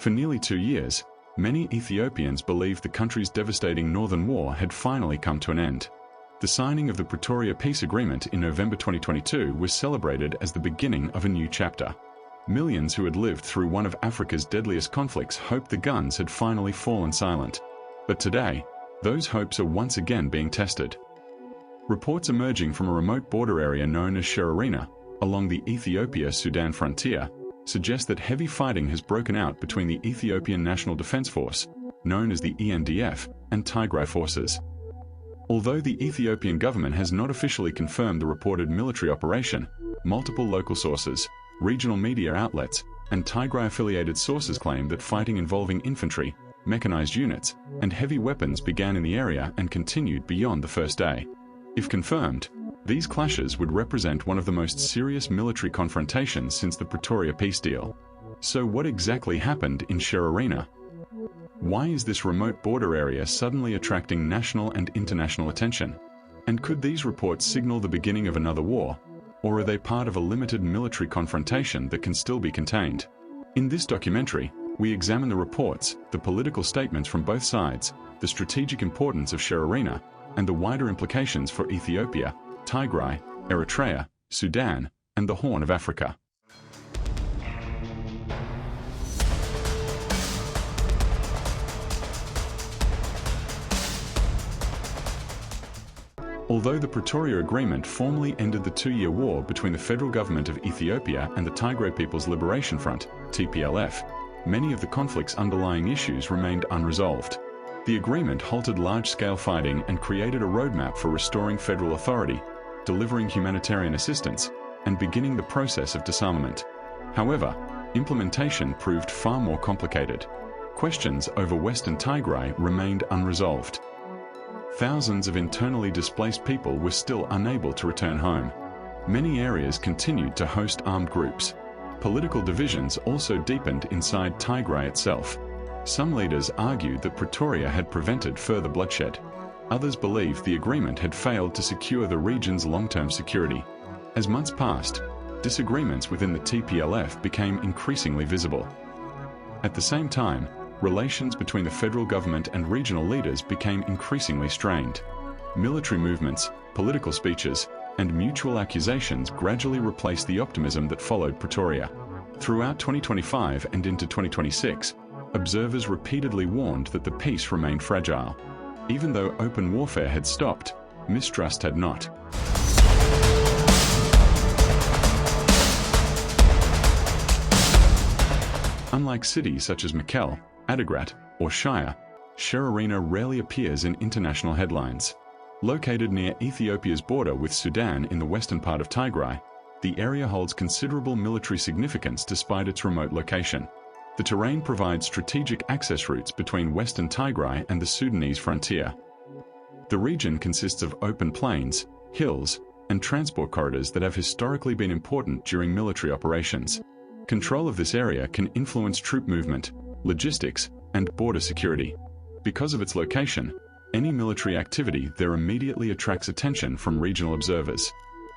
For nearly 2 years, many Ethiopians believed the country's devastating northern war had finally come to an end. The signing of the Pretoria Peace Agreement in November 2022 was celebrated as the beginning of a new chapter. Millions who had lived through one of Africa's deadliest conflicts hoped the guns had finally fallen silent. But today, those hopes are once again being tested. Reports emerging from a remote border area known as Shererina, along the Ethiopia-Sudan frontier, suggest that heavy fighting has broken out between the Ethiopian National Defense Force, known as the ENDF, and Tigray forces. Although the Ethiopian government has not officially confirmed the reported military operation, multiple local sources, regional media outlets, and Tigray-affiliated sources claim that fighting involving infantry, mechanized units, and heavy weapons began in the area and continued beyond the first day. If confirmed, these clashes would represent one of the most serious military confrontations since the Pretoria peace deal. So what exactly happened in Shererina? Why is this remote border area suddenly attracting national and international attention? And could these reports signal the beginning of another war? Or are they part of a limited military confrontation that can still be contained? In this documentary, we examine the reports, the political statements from both sides, the strategic importance of Shererina, and the wider implications for Ethiopia, Tigray, Eritrea, Sudan, and the Horn of Africa. Although the Pretoria Agreement formally ended the 2-year war between the federal government of Ethiopia and the Tigray People's Liberation Front, TPLF, many of the conflict's underlying issues remained unresolved. The agreement halted large-scale fighting and created a roadmap for restoring federal authority, delivering humanitarian assistance, and beginning the process of disarmament. However, implementation proved far more complicated. Questions over Western Tigrai remained unresolved. Thousands of internally displaced people were still unable to return home. Many areas continued to host armed groups. Political divisions also deepened inside Tigray itself. Some leaders argued that Pretoria had prevented further bloodshed. Others believed the agreement had failed to secure the region's long-term security. As months passed, disagreements within the TPLF became increasingly visible. At the same time, relations between the federal government and regional leaders became increasingly strained. Military movements, political speeches, and mutual accusations gradually replaced the optimism that followed Pretoria. Throughout 2025 and into 2026, observers repeatedly warned that the peace remained fragile. Even though open warfare had stopped, mistrust had not. Unlike cities such as Mekelle, Adigrat, or Shire, Shererina rarely appears in international headlines. Located near Ethiopia's border with Sudan in the western part of Tigray, the area holds considerable military significance despite its remote location. The terrain provides strategic access routes between Western Tigray and the Sudanese frontier. The region consists of open plains, hills, and transport corridors that have historically been important during military operations. Control of this area can influence troop movement, logistics, and border security. Because of its location, any military activity there immediately attracts attention from regional observers.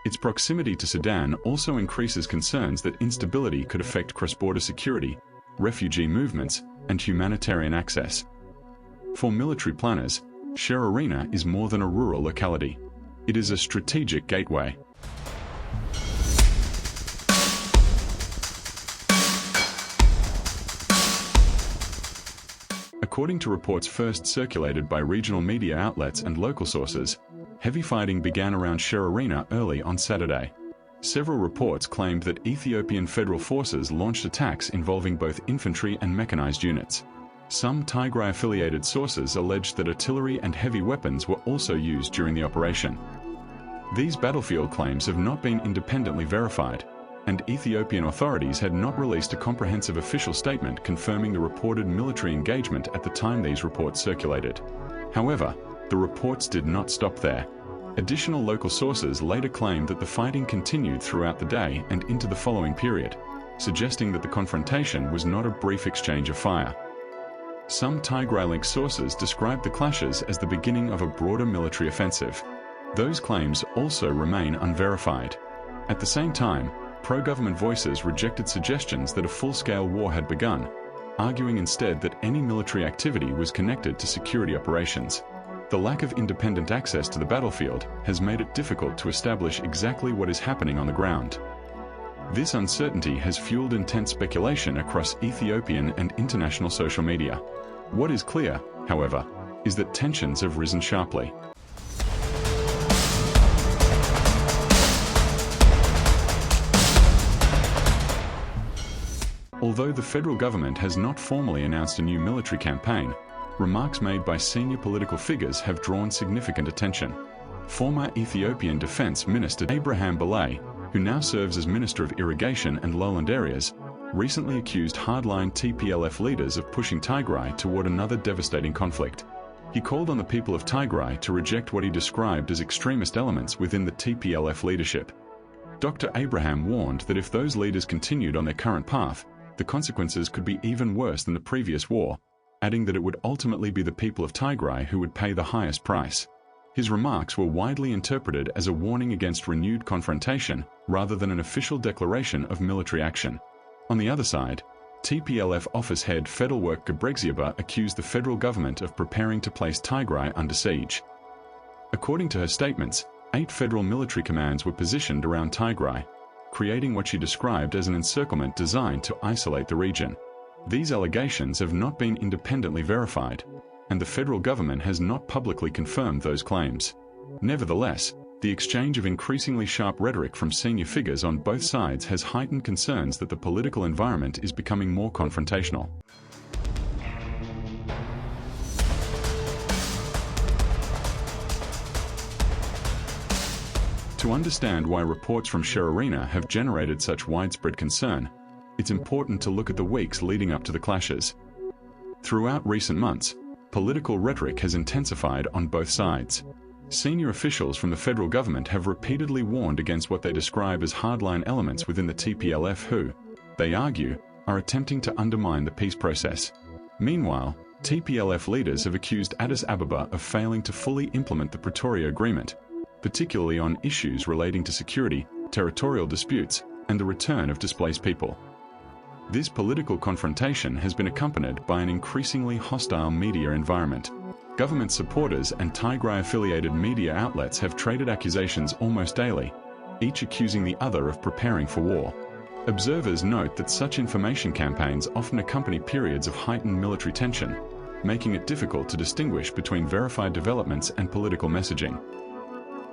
Its proximity to Sudan also increases concerns that instability could affect cross-border security, refugee movements, and humanitarian access. For military planners, Shererina is more than a rural locality. It is a strategic gateway. According to reports first circulated by regional media outlets and local sources, heavy fighting began around Shererina early on Saturday. Several reports claimed that Ethiopian federal forces launched attacks involving both infantry and mechanized units. Some Tigray-affiliated sources alleged that artillery and heavy weapons were also used during the operation. These battlefield claims have not been independently verified, and Ethiopian authorities had not released a comprehensive official statement confirming the reported military engagement at the time these reports circulated. However, the reports did not stop there. Additional local sources later claimed that the fighting continued throughout the day and into the following period, suggesting that the confrontation was not a brief exchange of fire. Some Tigray-linked sources described the clashes as the beginning of a broader military offensive. Those claims also remain unverified. At the same time, pro-government voices rejected suggestions that a full-scale war had begun. arguing instead that any military activity was connected to security operations. The lack of independent access to the battlefield has made it difficult to establish exactly what is happening on the ground. This uncertainty has fueled intense speculation across Ethiopian and international social media. What is clear, however, is that tensions have risen sharply. Although the federal government has not formally announced a new military campaign, remarks made by senior political figures have drawn significant attention. Former Ethiopian Defense Minister Abraham Belay, who now serves as Minister of Irrigation and Lowland Areas, recently accused hardline TPLF leaders of pushing Tigray toward another devastating conflict. He called on the people of Tigray to reject what he described as extremist elements within the TPLF leadership. Dr. Abraham warned that if those leaders continued on their current path, the consequences could be even worse than the previous war, adding that it would ultimately be the people of Tigray who would pay the highest price. His remarks were widely interpreted as a warning against renewed confrontation rather than an official declaration of military action. On the other side, TPLF office head Federalwork Gebrexiaba accused the federal government of preparing to place Tigray under siege. According to her statements, 8 federal military commands were positioned around Tigray, creating what she described as an encirclement designed to isolate the region. These allegations have not been independently verified, and the federal government has not publicly confirmed those claims. Nevertheless, the exchange of increasingly sharp rhetoric from senior figures on both sides has heightened concerns that the political environment is becoming more confrontational. To understand why reports from Shererina have generated such widespread concern, it's important to look at the weeks leading up to the clashes. Throughout recent months, political rhetoric has intensified on both sides. Senior officials from the federal government have repeatedly warned against what they describe as hardline elements within the TPLF who, they argue, are attempting to undermine the peace process. Meanwhile, TPLF leaders have accused Addis Ababa of failing to fully implement the Pretoria Agreement, particularly on issues relating to security, territorial disputes, and the return of displaced people. This political confrontation has been accompanied by an increasingly hostile media environment. Government supporters and Tigray-affiliated media outlets have traded accusations almost daily, each accusing the other of preparing for war. Observers note that such information campaigns often accompany periods of heightened military tension, making it difficult to distinguish between verified developments and political messaging.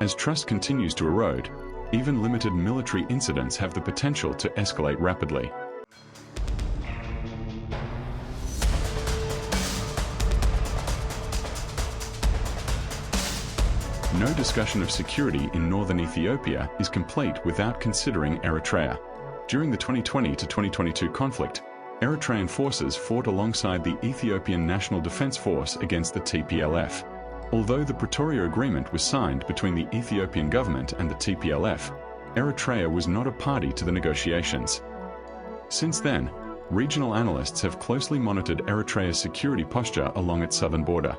As trust continues to erode, even limited military incidents have the potential to escalate rapidly. No discussion of security in northern Ethiopia is complete without considering Eritrea. During the 2020 to 2022 conflict, Eritrean forces fought alongside the Ethiopian National Defense Force against the TPLF. Although the Pretoria Agreement was signed between the Ethiopian government and the TPLF, Eritrea was not a party to the negotiations. Since then, regional analysts have closely monitored Eritrea's security posture along its southern border.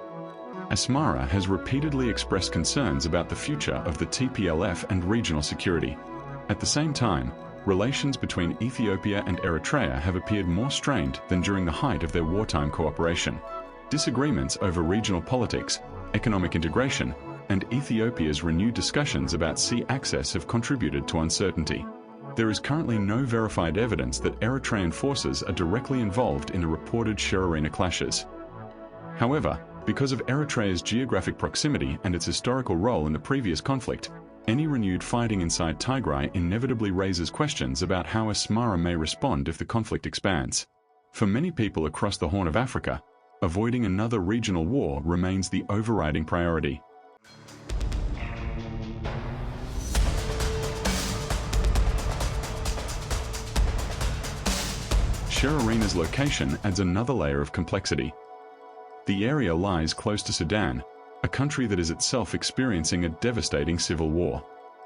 Asmara has repeatedly expressed concerns about the future of the TPLF and regional security. At the same time, relations between Ethiopia and Eritrea have appeared more strained than during the height of their wartime cooperation. Disagreements over regional politics, economic integration, and Ethiopia's renewed discussions about sea access have contributed to uncertainty. There is currently no verified evidence that Eritrean forces are directly involved in the reported Shererina clashes. However, because of Eritrea's geographic proximity and its historical role in the previous conflict, any renewed fighting inside Tigray inevitably raises questions about how Asmara may respond if the conflict expands. For many people across the Horn of Africa, avoiding another regional war remains the overriding priority. Shererina's location adds another layer of complexity. The area lies close to Sudan, a country that is itself experiencing a devastating civil war.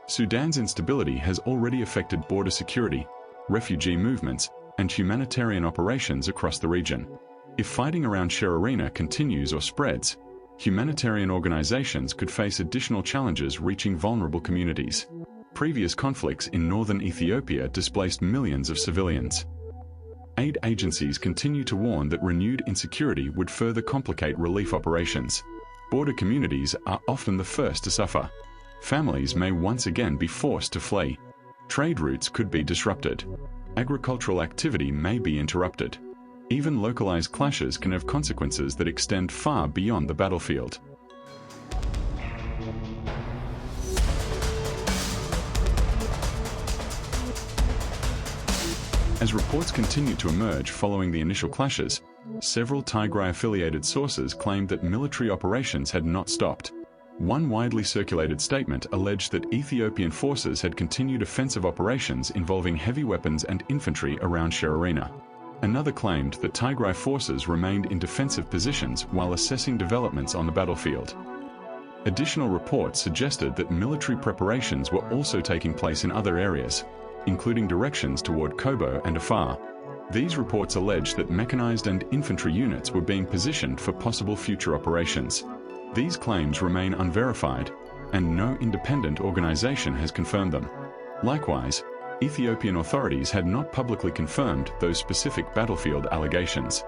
Sudan's instability has already affected border security, refugee movements, and humanitarian operations across the region. If fighting around Shererina continues or spreads, humanitarian organizations could face additional challenges reaching vulnerable communities. Previous conflicts in northern Ethiopia displaced millions of civilians. Aid agencies continue to warn that renewed insecurity would further complicate relief operations. Border communities are often the first to suffer. Families may once again be forced to flee. Trade routes could be disrupted. Agricultural activity may be interrupted. Even localized clashes can have consequences that extend far beyond the battlefield. As reports continue to emerge following the initial clashes, several Tigray-affiliated sources claimed that military operations had not stopped. One widely circulated statement alleged that Ethiopian forces had continued offensive operations involving heavy weapons and infantry around Shererina. Another claimed that Tigray forces remained in defensive positions while assessing developments on the battlefield. Additional reports suggested that military preparations were also taking place in other areas, including directions toward Kobo and Afar. These reports alleged that mechanized and infantry units were being positioned for possible future operations. These claims remain unverified, and no independent organization has confirmed them. Likewise, Ethiopian authorities had not publicly confirmed those specific battlefield allegations.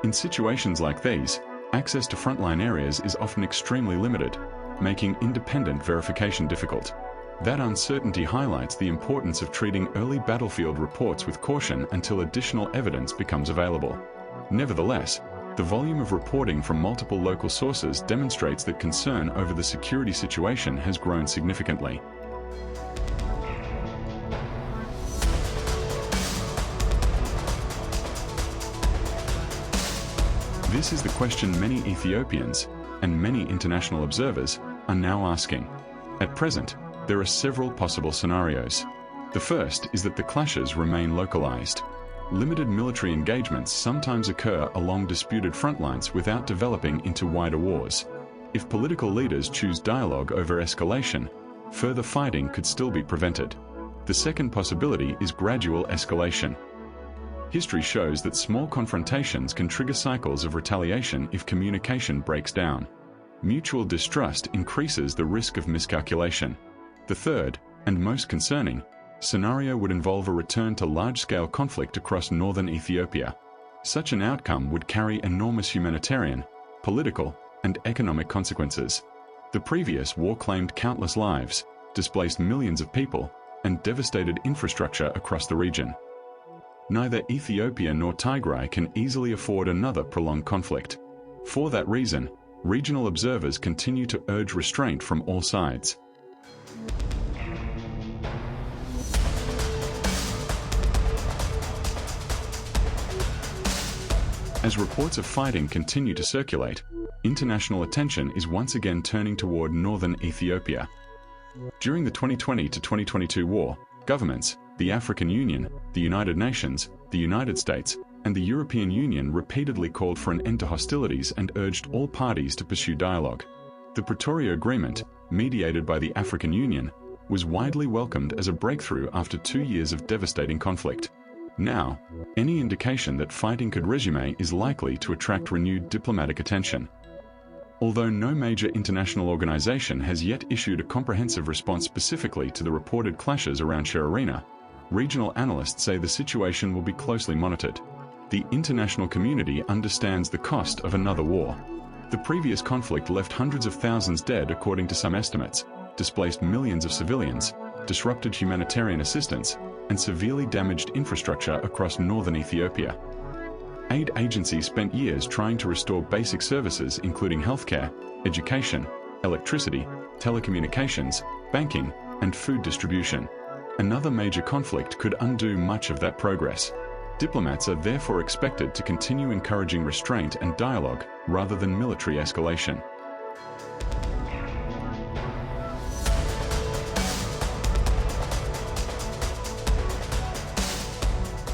In situations like these, access to frontline areas is often extremely limited, making independent verification difficult. That uncertainty highlights the importance of treating early battlefield reports with caution until additional evidence becomes available. Nevertheless, the volume of reporting from multiple local sources demonstrates that concern over the security situation has grown significantly. This is the question many Ethiopians, and many international observers, are now asking. At present, there are several possible scenarios. The first is that the clashes remain localized. Limited military engagements sometimes occur along disputed front lines without developing into wider wars. If political leaders choose dialogue over escalation, further fighting could still be prevented. The second possibility is gradual escalation. History shows that small confrontations can trigger cycles of retaliation if communication breaks down. Mutual distrust increases the risk of miscalculation. The third, and most concerning, scenario would involve a return to large-scale conflict across northern Ethiopia. Such an outcome would carry enormous humanitarian, political, and economic consequences. The previous war claimed countless lives, displaced millions of people, and devastated infrastructure across the region. Neither Ethiopia nor Tigray can easily afford another prolonged conflict. For that reason, regional observers continue to urge restraint from all sides. As reports of fighting continue to circulate, international attention is once again turning toward northern Ethiopia. During the 2020 to 2022 war, governments, the African Union, the United Nations, the United States, and the European Union repeatedly called for an end to hostilities and urged all parties to pursue dialogue. The Pretoria Agreement, mediated by the African Union, was widely welcomed as a breakthrough after 2 years of devastating conflict. Now, any indication that fighting could resume is likely to attract renewed diplomatic attention. Although no major international organization has yet issued a comprehensive response specifically to the reported clashes around Shererina, regional analysts say the situation will be closely monitored. The international community understands the cost of another war. The previous conflict left hundreds of thousands dead according to some estimates, displaced millions of civilians, disrupted humanitarian assistance, and severely damaged infrastructure across northern Ethiopia. Aid agencies spent years trying to restore basic services including healthcare, education, electricity, telecommunications, banking, and food distribution. Another major conflict could undo much of that progress. Diplomats are therefore expected to continue encouraging restraint and dialogue rather than military escalation.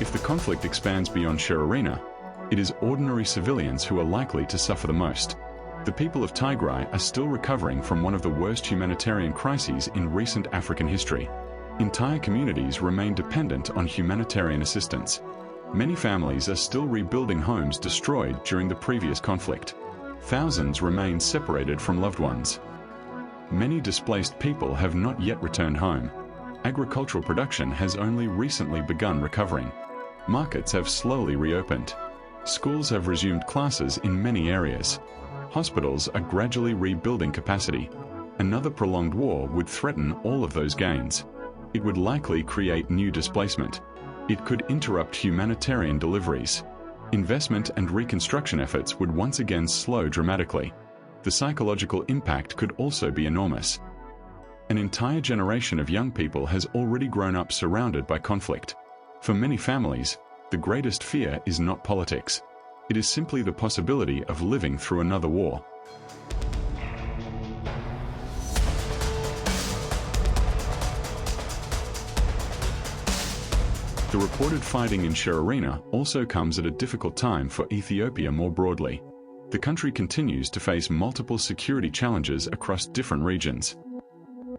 If the conflict expands beyond Shererina, it is ordinary civilians who are likely to suffer the most. The people of Tigray are still recovering from one of the worst humanitarian crises in recent African history. Entire communities remain dependent on humanitarian assistance. Many families are still rebuilding homes destroyed during the previous conflict. Thousands remain separated from loved ones. Many displaced people have not yet returned home. Agricultural production has only recently begun recovering. Markets have slowly reopened. Schools have resumed classes in many areas. Hospitals are gradually rebuilding capacity. Another prolonged war would threaten all of those gains. It would likely create new displacement. It could interrupt humanitarian deliveries. Investment and reconstruction efforts would once again slow dramatically. The psychological impact could also be enormous. An entire generation of young people has already grown up surrounded by conflict. For many families, the greatest fear is not politics. It is simply the possibility of living through another war. The reported fighting in Shererina also comes at a difficult time for Ethiopia more broadly. The country continues to face multiple security challenges across different regions.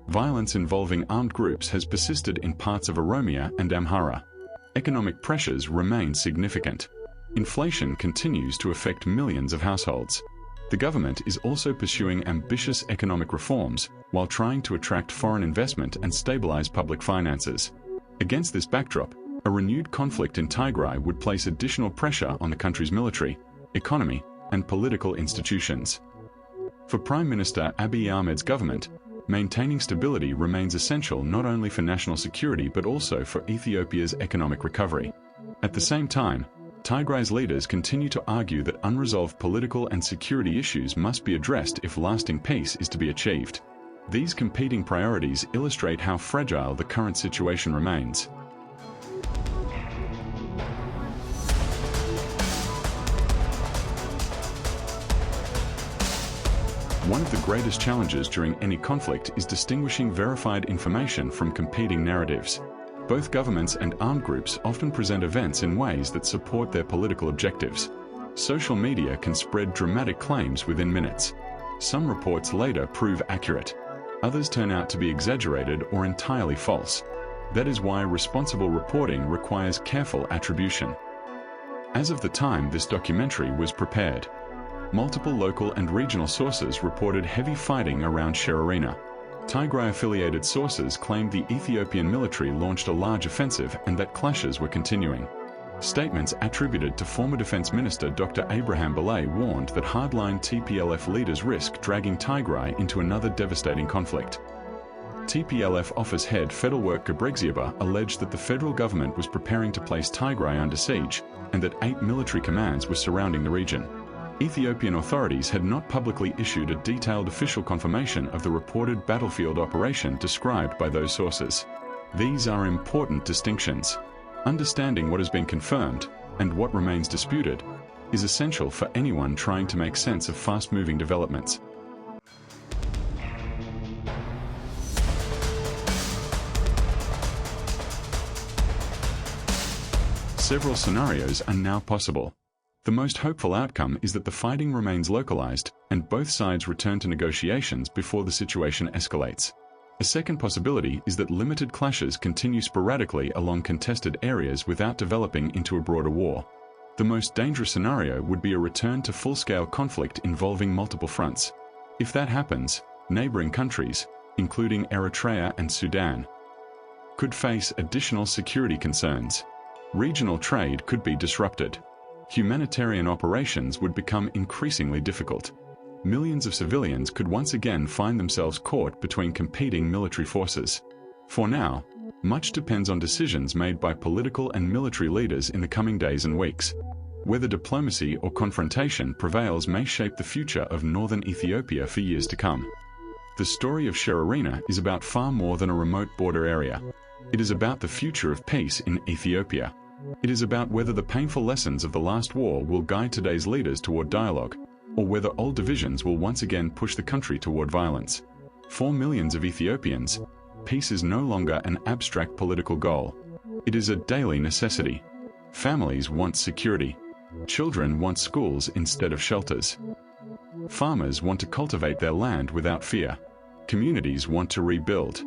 Violence involving armed groups has persisted in parts of Oromia and Amhara. Economic pressures remain significant. Inflation continues to affect millions of households. The government is also pursuing ambitious economic reforms while trying to attract foreign investment and stabilize public finances. Against this backdrop, a renewed conflict in Tigray would place additional pressure on the country's military, economy, and political institutions. For Prime Minister Abiy Ahmed's government, maintaining stability remains essential not only for national security but also for Ethiopia's economic recovery. At the same time, Tigray's leaders continue to argue that unresolved political and security issues must be addressed if lasting peace is to be achieved. These competing priorities illustrate how fragile the current situation remains. One of the greatest challenges during any conflict is distinguishing verified information from competing narratives. Both governments and armed groups often present events in ways that support their political objectives. Social media can spread dramatic claims within minutes. Some reports later prove accurate. Others turn out to be exaggerated or entirely false. That is why responsible reporting requires careful attribution. As of the time this documentary was prepared, multiple local and regional sources reported heavy fighting around Shererina. Tigray-affiliated sources claimed the Ethiopian military launched a large offensive and that clashes were continuing. Statements attributed to former Defense Minister Dr. Abraham Belay warned that hardline TPLF leaders risk dragging Tigray into another devastating conflict. TPLF office head Federwerk Gebrexiaba alleged that the federal government was preparing to place Tigray under siege and that 8 military commands were surrounding the region. Ethiopian authorities had not publicly issued a detailed official confirmation of the reported battlefield operation described by those sources. These are important distinctions. Understanding what has been confirmed and what remains disputed is essential for anyone trying to make sense of fast-moving developments. Several scenarios are now possible. The most hopeful outcome is that the fighting remains localized and both sides return to negotiations before the situation escalates. A second possibility is that limited clashes continue sporadically along contested areas without developing into a broader war. The most dangerous scenario would be a return to full-scale conflict involving multiple fronts. If that happens, neighboring countries, including Eritrea and Sudan, could face additional security concerns. Regional trade could be disrupted. Humanitarian operations would become increasingly difficult. Millions of civilians could once again find themselves caught between competing military forces. For now, much depends on decisions made by political and military leaders in the coming days and weeks. Whether diplomacy or confrontation prevails may shape the future of northern Ethiopia for years to come. The story of Shererina is about far more than a remote border area. It is about the future of peace in Ethiopia. It is about whether the painful lessons of the last war will guide today's leaders toward dialogue, or whether old divisions will once again push the country toward violence. For millions of Ethiopians, peace is no longer an abstract political goal. It is a daily necessity. Families want security. Children want schools instead of shelters. Farmers want to cultivate their land without fear. Communities want to rebuild.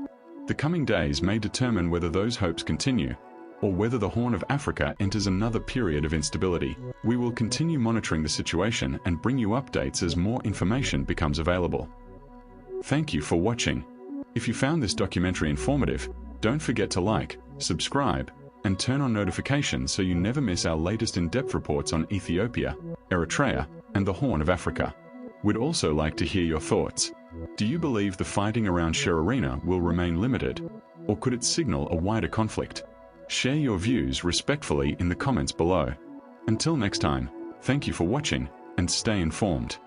The coming days may determine whether those hopes continue, or whether the Horn of Africa enters another period of instability. We will continue monitoring the situation and bring you updates as more information becomes available. Thank you for watching. If you found this documentary informative, don't forget to like, subscribe, and turn on notifications so you never miss our latest in-depth reports on Ethiopia, Eritrea, and the Horn of Africa. We'd also like to hear your thoughts. Do you believe the fighting around Shererina will remain limited, or could it signal a wider conflict? Share your views respectfully in the comments below. Until next time, thank you for watching, and stay informed.